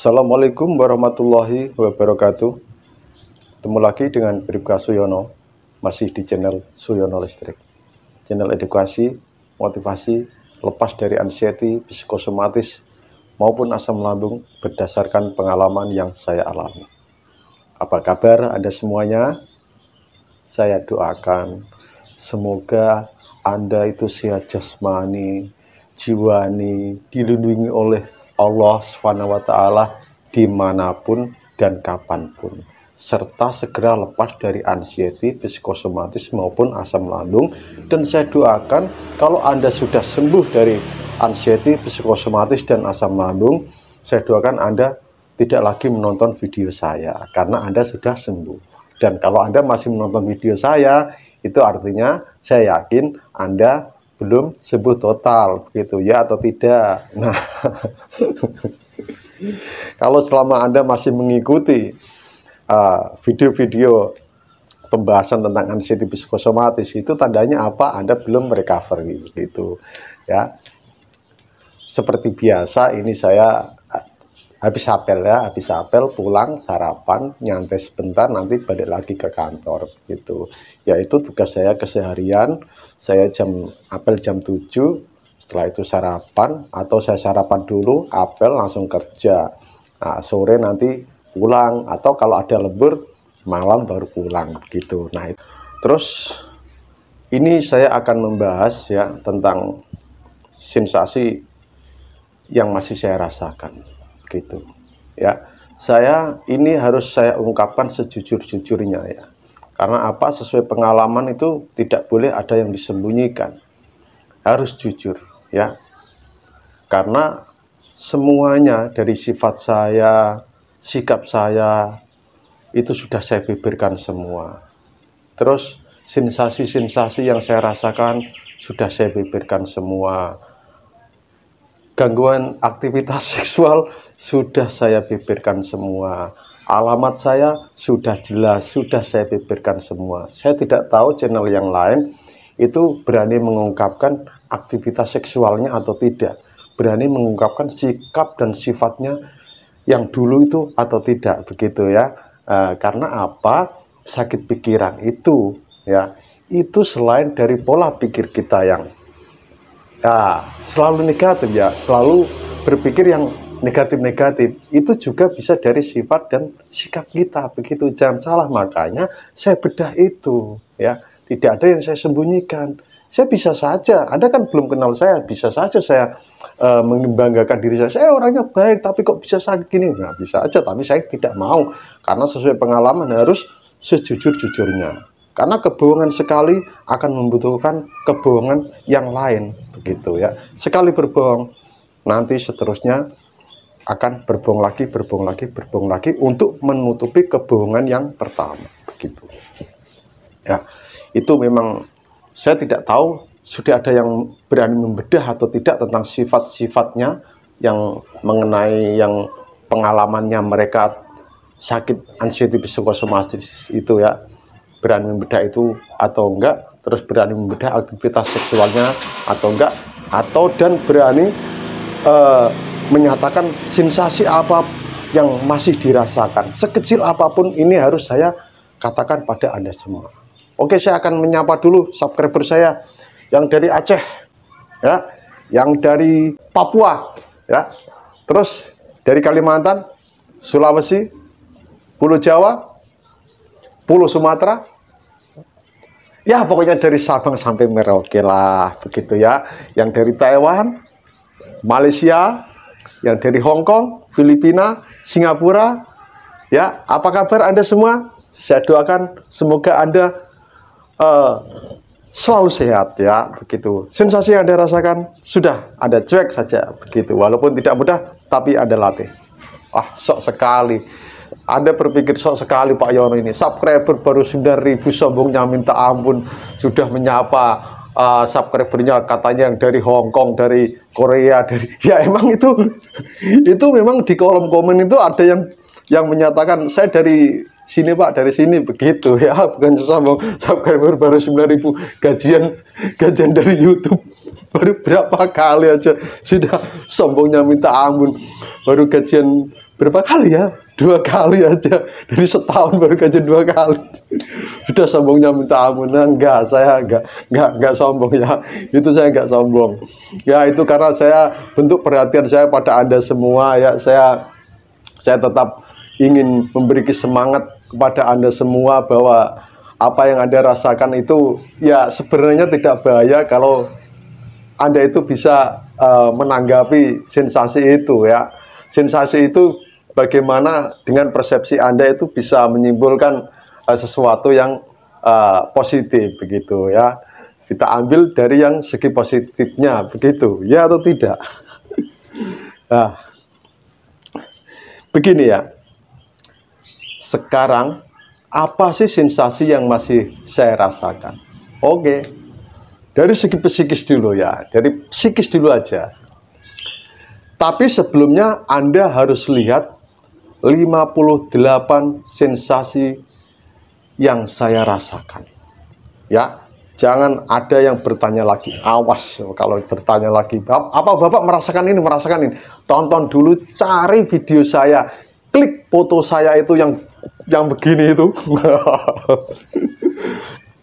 Assalamualaikum warahmatullahi wabarakatuh. Ketemu lagi dengan Bribka Suyono, masih di channel Suyono Listrik. Channel edukasi, motivasi, lepas dari anxiety, psikosomatis, maupun asam lambung berdasarkan pengalaman yang saya alami. Apa kabar Anda semuanya? Saya doakan semoga Anda itu sehat jasmani, jiwani, dilindungi oleh Allah SWT dimanapun dan kapanpun, serta segera lepas dari anxiety, psikosomatis maupun asam lambung. Dan saya doakan kalau Anda sudah sembuh dari anxiety, psikosomatis dan asam lambung, saya doakan Anda tidak lagi menonton video saya karena Anda sudah sembuh. Dan kalau Anda masih menonton video saya, itu artinya saya yakin Anda belum sembuh total, begitu ya atau tidak. Nah, kalau selama Anda masih mengikuti video-video pembahasan tentang anxiety psikosomatis, itu tandanya apa? Anda belum recover gitu ya. Seperti biasa, ini saya habis apel pulang, sarapan, nyantai sebentar, nanti balik lagi ke kantor gitu. Yaitu tugas saya keseharian. Saya apel jam 7, setelah itu sarapan, atau saya sarapan dulu, apel langsung kerja. Nah, sore nanti pulang, atau kalau ada lembur malam baru pulang gitu. Nah, terus ini saya akan membahas ya tentang sensasi yang masih saya rasakan gitu ya. Ini harus saya ungkapkan sejujur-jujurnya ya. Karena apa? Sesuai pengalaman itu tidak boleh ada yang disembunyikan. Harus jujur ya. Karena semuanya dari sifat saya, sikap saya itu sudah saya beberkan semua. Terus sensasi-sensasi yang saya rasakan sudah saya beberkan semua. Gangguan aktivitas seksual sudah saya beberkan semua. Alamat saya sudah jelas, sudah saya beberkan semua. Saya tidak tahu channel yang lain itu berani mengungkapkan aktivitas seksualnya atau tidak, berani mengungkapkan sikap dan sifatnya yang dulu itu atau tidak, begitu ya. Karena apa? Sakit pikiran itu ya, itu selain dari pola pikir kita yang selalu negatif ya, selalu berpikir yang negatif-negatif, itu juga bisa dari sifat dan sikap kita, begitu. Jangan salah, makanya saya bedah itu ya, tidak ada yang saya sembunyikan. Saya bisa saja, Anda kan belum kenal saya, bisa saja saya membanggakan diri saya orangnya baik, tapi kok bisa sakit gini. Nah, bisa aja, tapi saya tidak mau, karena sesuai pengalaman harus sejujur-jujurnya. Karena kebohongan sekali akan membutuhkan kebohongan yang lain, begitu ya. Sekali berbohong, nanti seterusnya akan berbohong lagi untuk menutupi kebohongan yang pertama, begitu. Ya, itu memang saya tidak tahu sudah ada yang berani membedah atau tidak tentang sifat-sifatnya yang mengenai yang pengalamannya mereka sakit anxiety psikosomatis itu ya. Berani membedah itu atau enggak, terus berani membedah aktivitas seksualnya atau enggak, atau dan berani menyatakan sensasi apa yang masih dirasakan, sekecil apapun. Ini harus saya katakan pada Anda semua. Oke, saya akan menyapa dulu subscriber saya yang dari Aceh ya, yang dari Papua ya, terus dari Kalimantan, Sulawesi, Pulau Jawa, Pulau Sumatera, ya pokoknya dari Sabang sampai Merauke lah, begitu ya. Yang dari Taiwan, Malaysia, yang dari Hong Kong, Filipina, Singapura, ya. Apa kabar Anda semua? Saya doakan semoga Anda selalu sehat ya, begitu. Sensasi yang Anda rasakan sudah Anda cuek saja, begitu. Walaupun tidak mudah, tapi Anda latih. Sok sekali. Anda berpikir sok sekali Pak Yono ini, subscriber baru 9.000, sombongnya minta ampun, sudah menyapa subscribernya katanya yang dari Hong Kong, dari Korea, dari ya emang itu memang di kolom komen itu ada yang menyatakan saya dari sini Pak, dari sini, begitu ya, bukan sombong. Subscriber baru 9.000, gajian dari YouTube baru berapa kali aja sudah sombongnya minta ampun, baru gajian berapa kali ya? 2 kali aja. Dari setahun baru kajian 2 kali. Sudah sombongnya minta ampun. Nah, enggak, saya enggak sombong ya. Itu saya enggak sombong. Ya, itu karena saya bentuk perhatian saya pada Anda semua ya. Saya tetap ingin memberi semangat kepada Anda semua bahwa apa yang Anda rasakan itu ya sebenarnya tidak bahaya kalau Anda itu bisa menanggapi sensasi itu ya. Sensasi itu bagaimana dengan persepsi Anda itu bisa menyimpulkan sesuatu yang positif begitu ya. Kita ambil dari yang segi positifnya begitu ya atau tidak. Nah, begini ya. Sekarang apa sih sensasi yang masih saya rasakan? Oke. Dari segi psikis dulu ya, dari psikis dulu aja. Tapi sebelumnya Anda harus lihat 58 sensasi yang saya rasakan. Ya, jangan ada yang bertanya lagi. Awas kalau bertanya lagi. Apa Bapak merasakan ini, merasakan ini? Tonton dulu, cari video saya. Klik foto saya itu yang begini itu.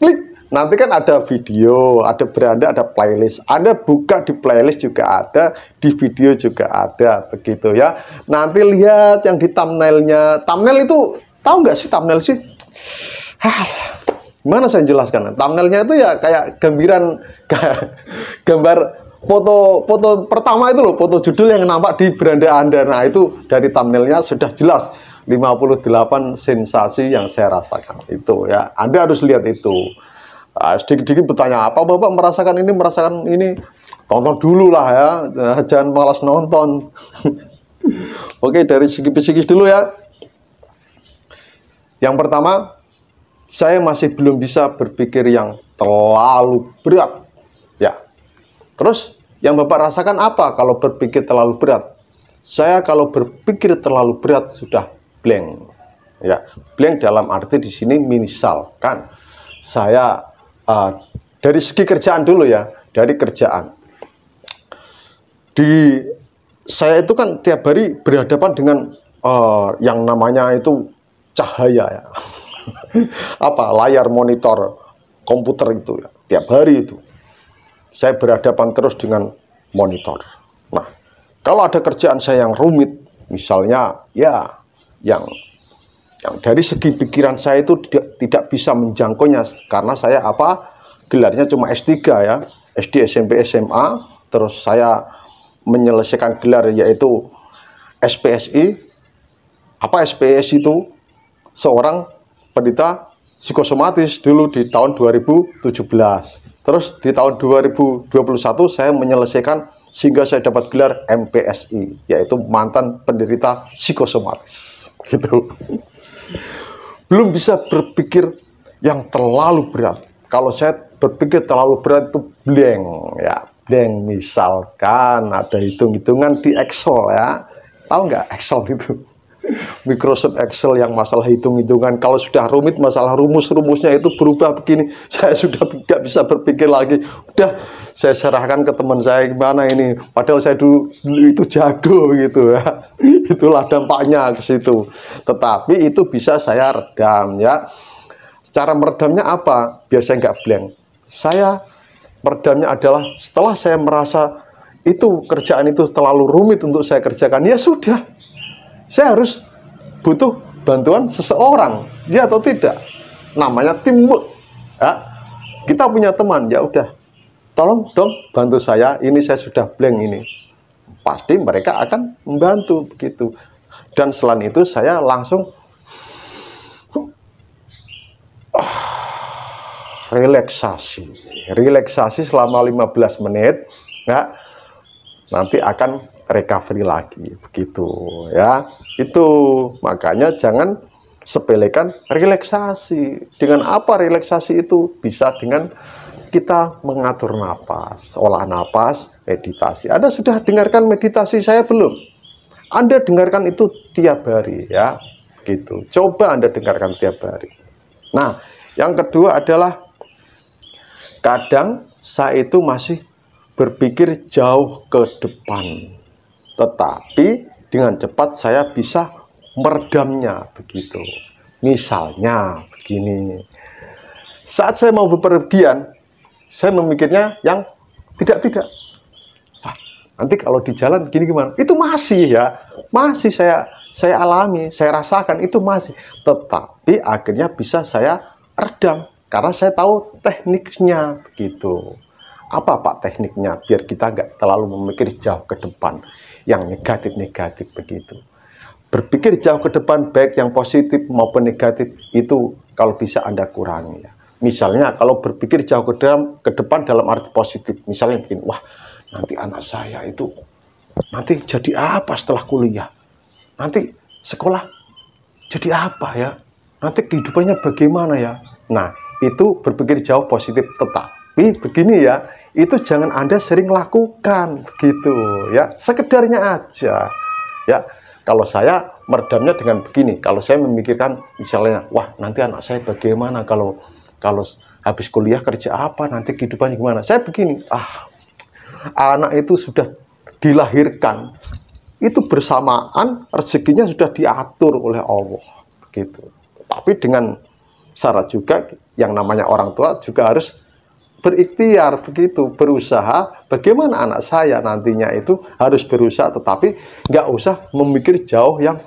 Klik. Nanti kan ada video, ada beranda, ada playlist. Anda buka di playlist juga ada, di video juga ada, begitu ya. Nanti lihat yang di thumbnailnya. Thumbnail itu, tahu nggak sih thumbnail sih? Gimana saya jelaskan? Thumbnailnya itu ya kayak gambar foto pertama itu loh, foto judul yang nampak di beranda Anda. Nah itu dari thumbnailnya sudah jelas 58 sensasi yang saya rasakan itu ya. Anda harus lihat itu. Sedikit-sedikit bertanya, apa Bapak merasakan ini, tonton dulu lah ya, jangan malas nonton. Oke, dari segi psikis dulu ya. Yang pertama, saya masih belum bisa berpikir yang terlalu berat ya. Terus yang Bapak rasakan apa kalau berpikir terlalu berat? Saya kalau berpikir terlalu berat sudah blank ya. Blank dalam arti di sini misalkan saya dari segi kerjaan dulu ya, dari kerjaan. Saya itu kan tiap hari berhadapan dengan yang namanya itu cahaya ya. Apa layar monitor komputer itu ya, tiap hari itu. Saya berhadapan terus dengan monitor. Nah, kalau ada kerjaan saya yang rumit, misalnya ya yang dari segi pikiran saya itu tidak bisa menjangkaunya karena saya gelarnya cuma S3 ya, SD, SMP, SMA, terus saya menyelesaikan gelar yaitu SPSI. Apa SPSI itu? Seorang penderita psikosomatis dulu di tahun 2017. Terus di tahun 2021 saya menyelesaikan sehingga saya dapat gelar MPSI, yaitu mantan penderita psikosomatis gitu. Belum bisa berpikir yang terlalu berat. Kalau saya berpikir terlalu berat itu blank ya, blank. Misalkan ada hitung-hitungan di Excel ya, tahu nggak Excel itu? Microsoft Excel yang masalah hitung-hitungan, kalau sudah rumit masalah rumus-rumusnya itu berubah begini, saya sudah nggak bisa berpikir lagi. Udah saya serahkan ke teman saya, gimana ini, padahal saya dulu itu jago gitu ya. Itulah dampaknya ke situ. Tetapi itu bisa saya redam ya. Cara meredamnya apa? Biasanya nggak blank. Saya meredamnya adalah setelah saya merasa itu kerjaan itu terlalu rumit untuk saya kerjakan, ya sudah, saya harus butuh bantuan seseorang, ya atau tidak? Namanya teamwork. Ya. Kita punya teman, ya udah, tolong dong bantu saya. Ini saya sudah blank ini. Pasti mereka akan membantu begitu. Dan selain itu saya langsung relaksasi selama 15 menit. Ya. Nanti akan recovery lagi begitu ya. Itu makanya jangan sepelekan relaksasi. Dengan apa relaksasi itu? Bisa dengan kita mengatur napas, olah napas, meditasi. Anda sudah dengarkan meditasi saya belum? Anda dengarkan itu tiap hari ya, gitu. Coba Anda dengarkan tiap hari. Nah, yang kedua adalah kadang saya itu masih berpikir jauh ke depan. Tetapi dengan cepat saya bisa meredamnya begitu. Misalnya begini, saat saya mau bepergian, saya memikirnya yang tidak-tidak. Nanti kalau di jalan gini gimana? Itu masih ya, masih saya alami, saya rasakan itu masih. Tetapi akhirnya bisa saya redam karena saya tahu tekniknya begitu. Apa Pak tekniknya? Biar kita nggak terlalu memikir jauh ke depan yang negatif-negatif begitu. Berpikir jauh ke depan baik yang positif maupun negatif itu kalau bisa Anda kurangi ya. Misalnya kalau berpikir jauh ke depan dalam arti positif, misalnya begini, wah nanti anak saya itu nanti jadi apa setelah kuliah? Nanti sekolah jadi apa ya? Nanti kehidupannya bagaimana ya? Nah, itu berpikir jauh positif. Tetapi begini ya, itu jangan Anda sering lakukan begitu ya. Sekedarnya aja. Ya, kalau saya meredamnya dengan begini. Kalau saya memikirkan misalnya, wah nanti anak saya bagaimana kalau habis kuliah kerja apa? Nanti kehidupannya gimana? Saya begini, anak itu sudah dilahirkan, itu bersamaan rezekinya sudah diatur oleh Allah begitu. Tapi dengan syarat juga yang namanya orang tua juga harus berikhtiar begitu, berusaha bagaimana anak saya nantinya itu harus berusaha, tetapi nggak usah memikir jauh yang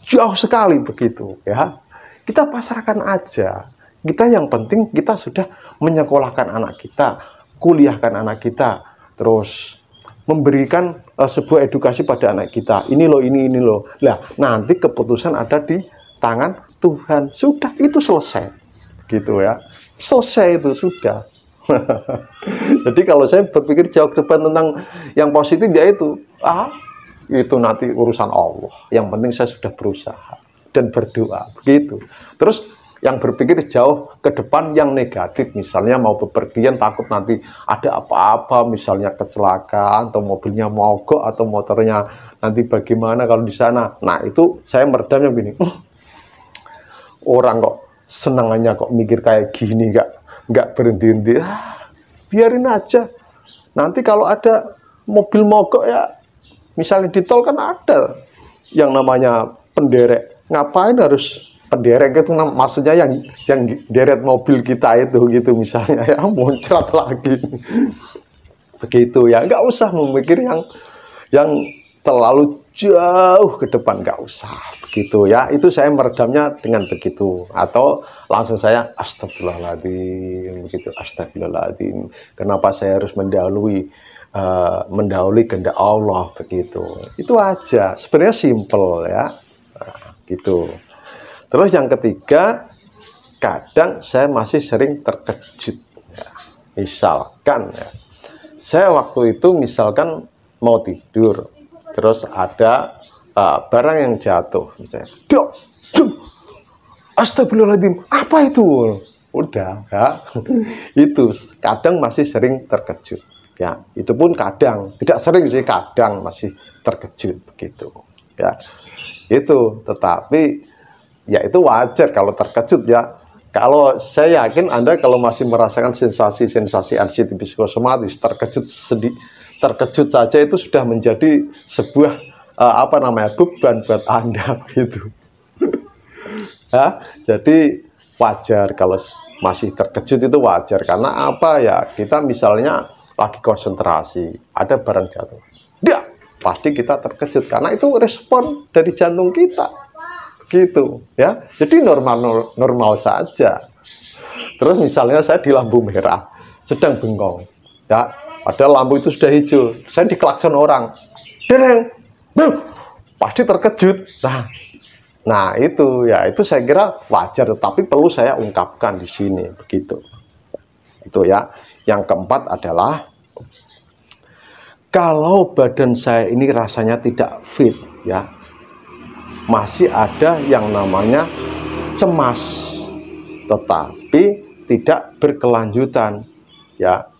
jauh sekali begitu ya. Kita pasrahkan aja. Kita yang penting kita sudah menyekolahkan anak kita, kuliahkan anak kita, terus memberikan sebuah edukasi pada anak kita. Ini loh, ini loh. Nah, nanti keputusan ada di tangan Tuhan. Sudah, itu selesai. Gitu ya. Selesai itu, sudah. Jadi kalau saya berpikir jauh ke depan tentang yang positif, ya itu nanti urusan Allah. Yang penting saya sudah berusaha dan berdoa. Begitu. Terus yang berpikir jauh ke depan yang negatif, misalnya mau bepergian takut nanti ada apa-apa, misalnya kecelakaan atau mobilnya mogok atau motornya nanti bagaimana kalau di sana. Nah, itu saya meredamnya begini. Orang kok senangannya kok mikir kayak gini, nggak berhenti-henti. Biarin aja. Nanti kalau ada mobil mogok ya, misalnya di tol kan ada yang namanya penderek. Ngapain harus penderek itu maksudnya yang deret mobil kita itu gitu misalnya ya, muncrat lagi begitu ya. Nggak usah memikir yang terlalu jauh ke depan, nggak usah begitu ya. Itu saya meredamnya dengan begitu, atau langsung saya astagfirullahaladzim begitu, astagfirullahaladzim, kenapa saya harus mendahului kehendak Allah begitu. Itu aja, sebenarnya simple ya. Nah, gitu. Terus yang ketiga, kadang saya masih sering terkejut. Ya. Misalkan, ya, saya waktu itu misalkan mau tidur, terus ada barang yang jatuh, misalnya, astagfirullahaladzim, apa itu? Udah, ya. Itu kadang masih sering terkejut. Ya, itu pun kadang, tidak sering sih, kadang masih terkejut begitu. Ya, itu, tetapi ya itu wajar kalau terkejut ya. Kalau saya yakin Anda kalau masih merasakan sensasi-sensasi anxiety psikosomatis, terkejut saja itu sudah menjadi sebuah beban buat Anda gitu. Ya, jadi wajar kalau masih terkejut, itu wajar karena apa ya? Kita misalnya lagi konsentrasi, ada barang jatuh. Ya, pasti kita terkejut karena itu respon dari jantung kita. Gitu ya, jadi normal saja. Terus misalnya saya di lampu merah sedang bengong ya, padahal lampu itu sudah hijau, saya diklakson orang, dereng, pasti terkejut. Nah itu ya, itu saya kira wajar, tapi perlu saya ungkapkan di sini begitu. Itu ya. Yang keempat adalah kalau badan saya ini rasanya tidak fit ya, masih ada yang namanya cemas, tetapi tidak berkelanjutan ya.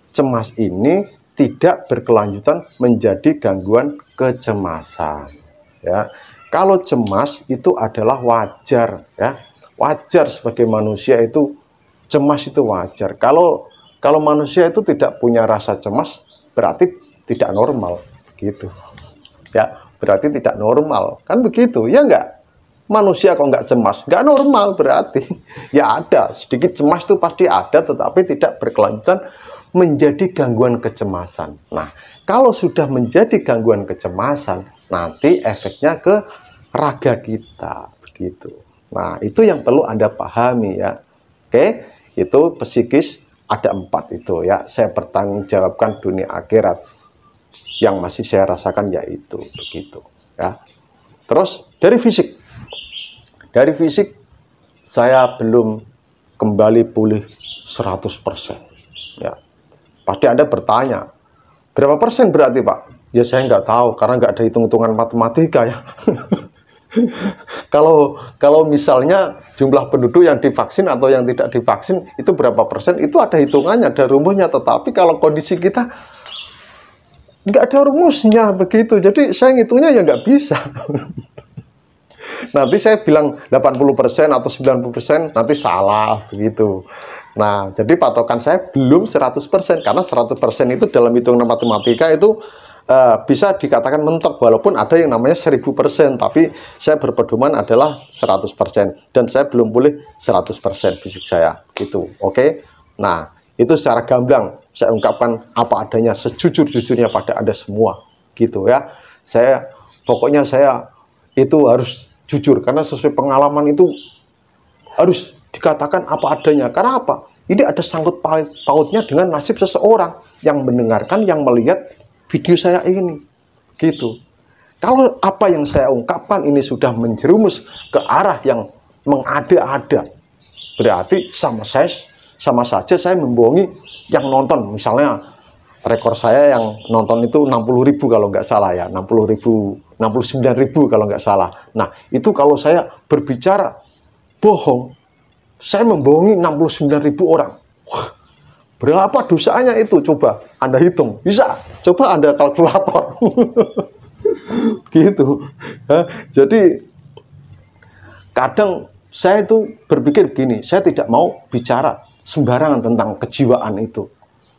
Cemas ini tidak berkelanjutan menjadi gangguan kecemasan ya. Kalau cemas itu adalah wajar ya, wajar sebagai manusia itu cemas, itu wajar. Kalau manusia itu tidak punya rasa cemas berarti tidak normal gitu. ya berarti tidak normal, kan begitu ya enggak? Manusia kok nggak cemas, nggak normal berarti. Ya ada sedikit cemas itu pasti ada, tetapi tidak berkelanjutan menjadi gangguan kecemasan. Nah, kalau sudah menjadi gangguan kecemasan, nanti efeknya ke raga kita, begitu. Nah, itu yang perlu Anda pahami ya. Oke, itu psikis ada 4 itu ya. Saya bertanggungjawabkan dunia akhirat. Yang masih saya rasakan yaitu begitu ya. Terus dari fisik. Dari fisik saya belum kembali pulih 100%. Ya. Pasti Anda bertanya, berapa persen berarti Pak? Ya saya nggak tahu karena nggak ada hitung-hitungan matematika ya. Kalau misalnya jumlah penduduk yang divaksin atau yang tidak divaksin itu berapa persen, itu ada hitungannya, ada rumusnya. Tetapi kalau kondisi kita nggak ada rumusnya begitu, jadi saya ngitungnya ya nggak bisa. Nanti saya bilang 80% atau 90% nanti salah begitu. Nah, jadi patokan saya belum 100% karena 100% itu dalam hitungan matematika itu bisa dikatakan mentok, walaupun ada yang namanya 1000%, tapi saya berpedoman adalah 100% dan saya belum pulih 100% fisik saya gitu. Oke. Nah, itu secara gamblang saya ungkapkan apa adanya sejujur-jujurnya pada Anda semua gitu ya. Pokoknya saya itu harus jujur karena sesuai pengalaman itu harus dikatakan apa adanya. Karena apa? Ini ada sangkut pautnya dengan nasib seseorang yang mendengarkan, yang melihat video saya ini. Gitu. Kalau apa yang saya ungkapkan ini sudah menjerumus ke arah yang mengada-ada, berarti sama saja saya membohongi yang nonton. Misalnya rekor saya yang nonton itu 60.000 kalau nggak salah ya, 69.000 kalau nggak salah. Nah, itu kalau saya berbicara bohong, saya membohongi 69.000 orang. Wah, berapa dosanya itu? Coba Anda hitung. Bisa? Coba Anda kalkulator. Gitu. Jadi kadang saya itu berpikir begini, saya tidak mau bicara sembarangan tentang kejiwaan itu.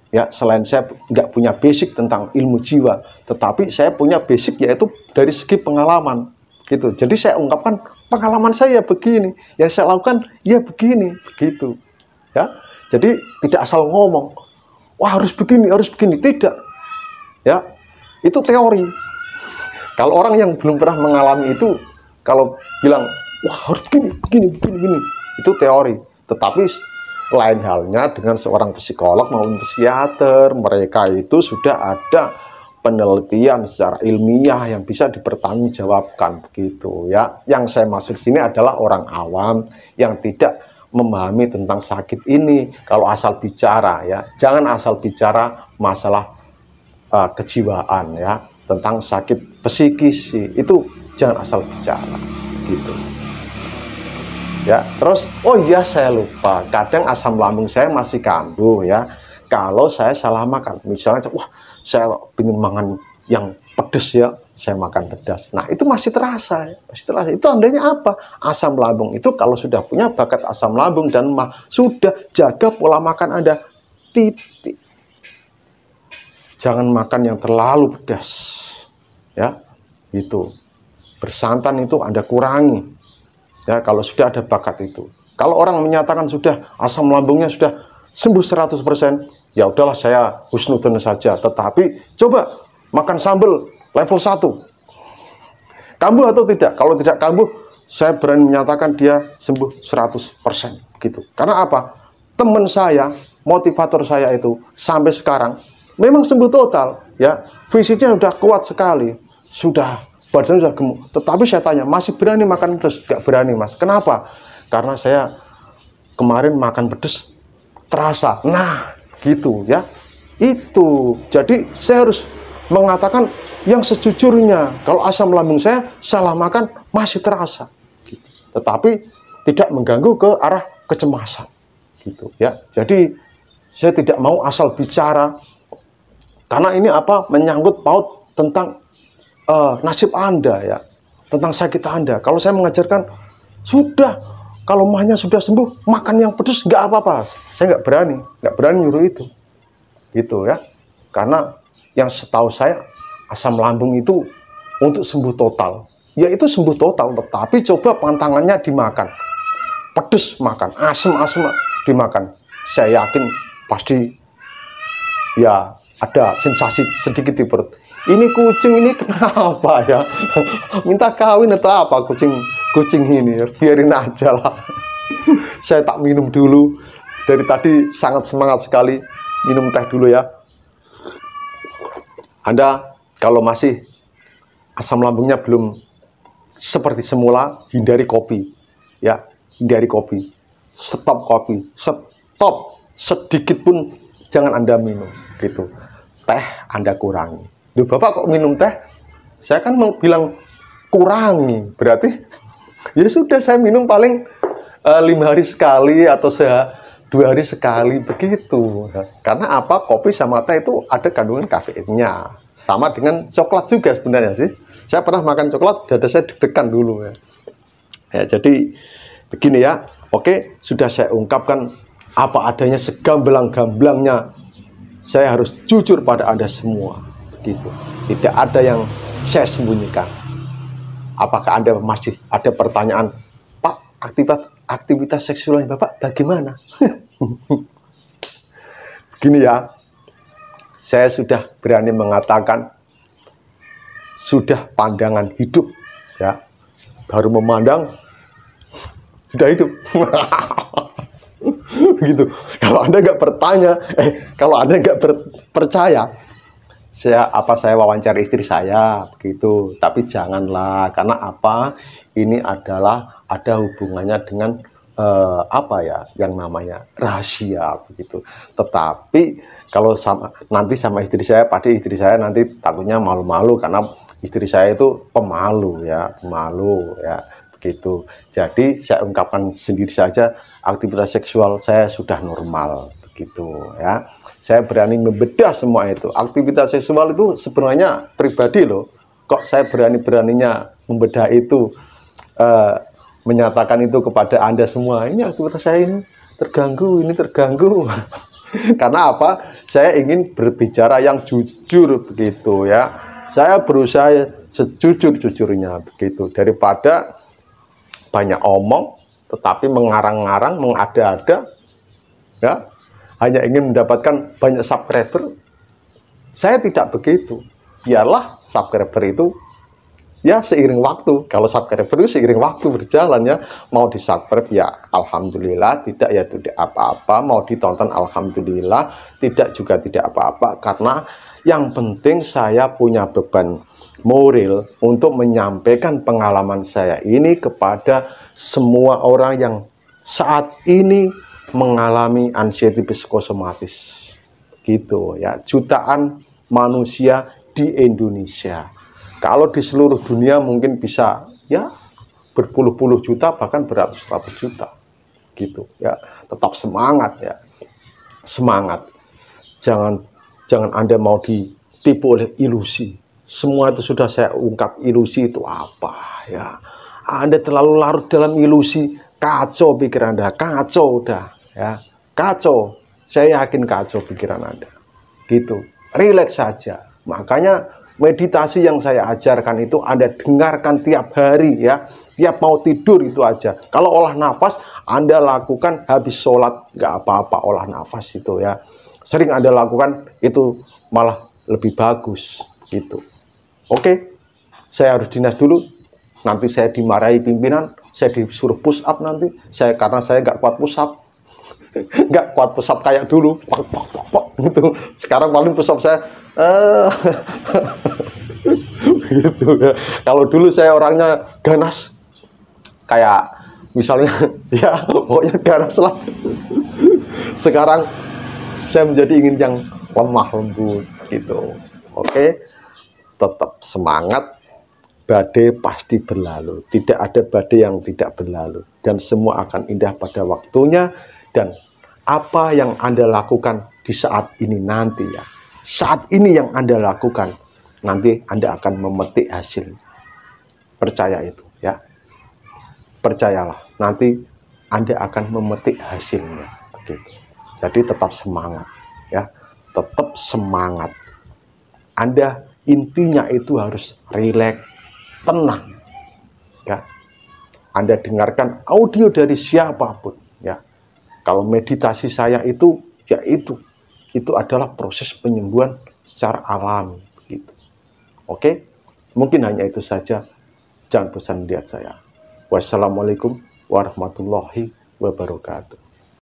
Ya, selain saya nggak punya basic tentang ilmu jiwa, tetapi saya punya basic yaitu dari segi pengalaman, gitu. Jadi saya ungkapkan pengalaman saya begini, yang saya lakukan ya begini, begitu. Ya, jadi tidak asal ngomong, wah harus begini, tidak. Ya, itu teori. Kalau orang yang belum pernah mengalami itu, kalau bilang wah harus begini, itu teori. Tetapi lain halnya dengan seorang psikolog maupun psikiater, mereka itu sudah ada penelitian secara ilmiah yang bisa dipertanggungjawabkan begitu ya. Yang saya maksud sini adalah orang awam yang tidak memahami tentang sakit ini. Kalau asal bicara ya, jangan asal bicara masalah kejiwaan ya, tentang sakit psikis itu jangan asal bicara gitu. Ya, terus oh iya saya lupa, kadang asam lambung saya masih kambuh ya. Kalau saya salah makan, misalnya wah saya ingin makan yang pedas ya, saya makan pedas. Nah, itu masih terasa, Itu tandanya apa? Asam lambung itu kalau sudah punya bakat asam lambung dan sudah jaga pola makan Anda. Titik. Jangan makan yang terlalu pedas. Ya. Itu. Bersantan itu Anda kurangi. Ya, kalau sudah ada bakat itu. Kalau orang menyatakan sudah asam lambungnya sudah sembuh 100%, ya udahlah saya husnudon saja. Tetapi coba makan sambal level 1. Kambuh atau tidak? Kalau tidak kambuh, saya berani menyatakan dia sembuh 100%. Gitu. Karena apa? Teman saya, motivator saya itu sampai sekarang memang sembuh total. Ya, fisiknya sudah kuat sekali. Sudah badan sudah gemuk, tetapi saya tanya, masih berani makan pedas? Gak berani mas. Kenapa? Karena saya kemarin makan pedas terasa. Nah, gitu ya. Itu. Jadi saya harus mengatakan yang sejujurnya. Kalau asam lambung saya salah makan masih terasa. Gitu. Tetapi tidak mengganggu ke arah kecemasan. Gitu ya. Jadi saya tidak mau asal bicara. Karena ini apa? Menyangkut paut tentang nasib Anda ya, tentang sakit Anda. Kalau saya mengajarkan sudah, kalau mahnya sudah sembuh, makan yang pedas nggak apa-apa. Saya nggak berani nyuruh itu, gitu ya. Karena yang setahu saya asam lambung itu untuk sembuh total. Ya itu sembuh total, tetapi coba pantangannya dimakan. Pedes makan, asem-asem dimakan. Saya yakin pasti ya ada sensasi sedikit di perut. Ini kucing ini kenapa ya? Minta kawin atau apa kucing ini ya? Biarin aja lah. Saya tak minum dulu. Dari tadi sangat semangat sekali minum teh dulu ya. Anda kalau masih asam lambungnya belum seperti semula, hindari kopi. Ya, hindari kopi. Stop kopi. Stop. Sedikit pun jangan Anda minum gitu. Teh Anda kurangi. Duh, Bapak kok minum teh? Saya kan mau bilang kurangi. Berarti ya sudah saya minum paling 5 hari sekali atau 2 hari sekali begitu. Karena apa? Kopi sama teh itu ada kandungan kafeinnya. Sama dengan coklat juga sebenarnya sih. Saya pernah makan coklat, dada saya deg-degan dulu ya. Ya, jadi begini ya. Oke, sudah saya ungkapkan apa adanya segamblang-gamblangnya. Saya harus jujur pada Anda semua. Begitu. Tidak ada yang saya sembunyikan. Apakah Anda masih ada pertanyaan? Pak, aktivitas seksualnya Bapak bagaimana? Begini ya. Saya sudah berani mengatakan, sudah pandangan hidup, ya, baru memandang, sudah hidup. Begitu. Kalau Anda nggak bertanya, kalau Anda nggak percaya, saya wawancara istri saya, begitu. Tapi janganlah, karena apa? Ini adalah ada hubungannya dengan apa ya, yang namanya rahasia, begitu. Tetapi kalau nanti sama istri saya, pasti istri saya nanti takutnya malu-malu karena istri saya itu pemalu ya, begitu. Jadi saya ungkapkan sendiri saja, aktivitas seksual saya sudah normal, begitu ya. Saya berani membedah semua itu. Aktivitas seksual itu sebenarnya pribadi loh. Kok saya beraninya membedah itu, menyatakan itu kepada Anda semua. Ini aktivitas saya ini terganggu. Karena apa? Saya ingin berbicara yang jujur begitu ya. Saya berusaha sejujur-jujurnya begitu. Daripada banyak omong tetapi mengarang-ngarang, mengada-ada ya. Hanya ingin mendapatkan banyak subscriber. Saya tidak begitu. Biarlah subscriber itu ya seiring waktu. Kalau subscriber itu seiring waktu berjalan ya. Mau di subscribe ya alhamdulillah, tidak ya tidak apa-apa. Mau ditonton alhamdulillah, tidak juga tidak apa-apa. Karena yang penting saya punya beban moral untuk menyampaikan pengalaman saya ini kepada semua orang yang saat ini mengalami anxiety psikosomatis. Gitu ya. Jutaan manusia di Indonesia. Kalau di seluruh dunia mungkin bisa ya berpuluh-puluh juta bahkan beratus-ratus juta gitu ya. Tetap semangat ya. Semangat. Jangan Anda mau ditipu oleh ilusi. Semua itu sudah saya ungkap, ilusi itu apa ya. Anda terlalu larut dalam ilusi, kacau pikiran Anda, kacau udah ya. Kacau. Saya yakin kacau pikiran Anda. Gitu. Rileks saja. Makanya meditasi yang saya ajarkan itu Anda dengarkan tiap hari ya. Tiap mau tidur itu aja. Kalau olah nafas Anda lakukan habis sholat, nggak apa-apa olah nafas itu ya. Sering Anda lakukan itu malah lebih bagus gitu. Oke, saya harus dinas dulu. Nanti saya dimarahi pimpinan, saya disuruh push up nanti. Karena saya nggak kuat push up. Nggak kuat push up kayak dulu. Gitu. Sekarang paling push up saya gitu ya. Kalau dulu saya orangnya ganas, kayak misalnya ya pokoknya ganas lah. Sekarang saya menjadi ingin yang lemah lembut gitu. Oke, tetap semangat. Badai pasti berlalu. Tidak ada badai yang tidak berlalu, dan semua akan indah pada waktunya. Dan apa yang Anda lakukan di saat ini nanti ya, saat ini yang Anda lakukan, nanti Anda akan memetik hasil. Percaya itu ya. Percayalah, nanti Anda akan memetik hasilnya. Begitu. Jadi tetap semangat ya. Tetap semangat. Anda intinya itu harus rileks, tenang. Ya. Anda dengarkan audio dari siapapun, ya. Kalau meditasi saya itu, ya itu adalah proses penyembuhan secara alami, begitu. Oke, mungkin hanya itu saja. Jangan bosan lihat saya. Wassalamualaikum warahmatullahi wabarakatuh.